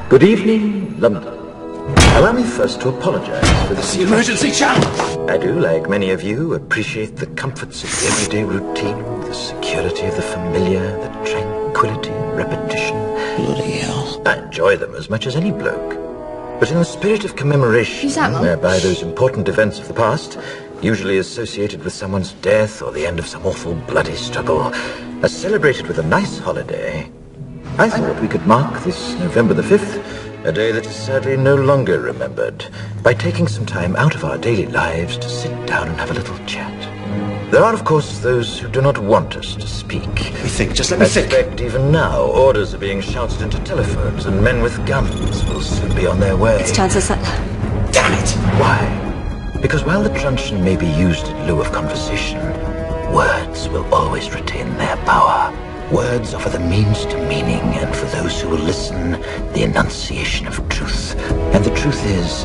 Good evening, London. Allow me first to apologize for this. The emergency channel! I do, like many of you, appreciate the comforts of the everyday routine, the security of the familiar, the tranquility and repetition. Bloody hell. I enjoy them as much as any bloke. But in the spirit of commemoration, whereby those important events of the past, usually associated with someone's death or the end of some awful bloody struggle, are celebrated with a nice holiday, I thought we could mark this November the 5th, a day that is sadly no longer remembered, by taking some time out of our daily lives to sit down and have a little chat. There are, of course, those who do not want us to speak. Let me think, just let me think. I suspect even now, orders are being shouted into telephones, and men with guns will soon be on their way. It's Chancellor. Damn it! Why? Because while the truncheon may be used in lieu of conversation, words will always retain their power. Words offer the means to meaning, and for those who will listen, the enunciation of truth. And the truth is,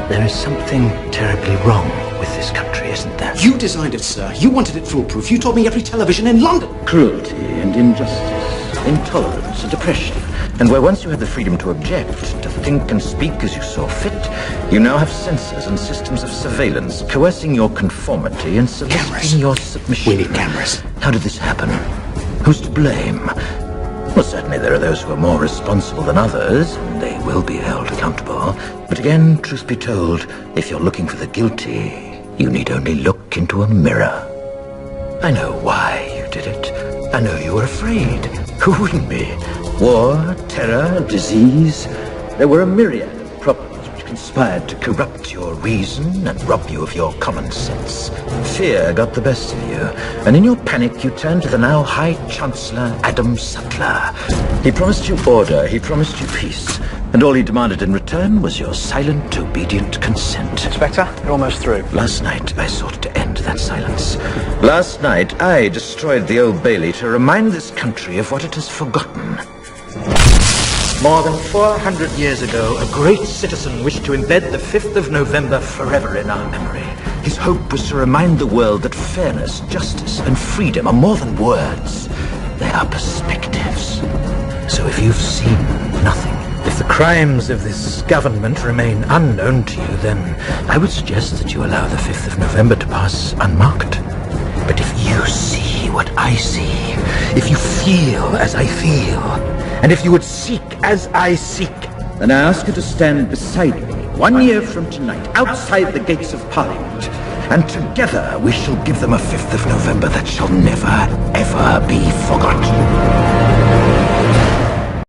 there is something terribly wrong with this country, isn't there? You designed it, sir. You wanted it foolproof. You told me every television in London. Cruelty and injustice, intolerance and oppression. And where once you had the freedom to object, to think and speak as you saw fit, you now have censors and systems of surveillance coercing your conformity and soliciting your submission. We need cameras. How did this happen? Who's to blame? Well, certainly there are those who are more responsible than others, and they will be held accountable. But again, truth be told, if you're looking for the guilty, you need only look into a mirror. I know why you did it. I know you were afraid. Who wouldn't be? War, terror, disease. There were a myriad of problems which conspired to corrupt your reason and rob you of your common sense. Fear got the best of you, and in your panic you turned to the now High Chancellor Adam Sutler. He promised you order, he promised you peace, and all he demanded in return was your silent, obedient consent. Inspector, you're almost through. Last night I sought to end that silence. Last night I destroyed the Old Bailey to remind this country of what it has forgotten. More than 400 years ago, a great citizen wished to embed the 5th of November forever in our memory. His hope was to remind the world that fairness, justice, and freedom are more than words. They are perspectives. So if you've seen nothing, if the crimes of this government remain unknown to you, then I would suggest that you allow the 5th of November to pass unmarked. But if you see what I see, if you feel as I feel, and if you would seek as I seek, then I ask you to stand beside me 1 year from tonight, outside the gates of Parliament, and together we shall give them a 5th of November that shall never, ever be forgotten.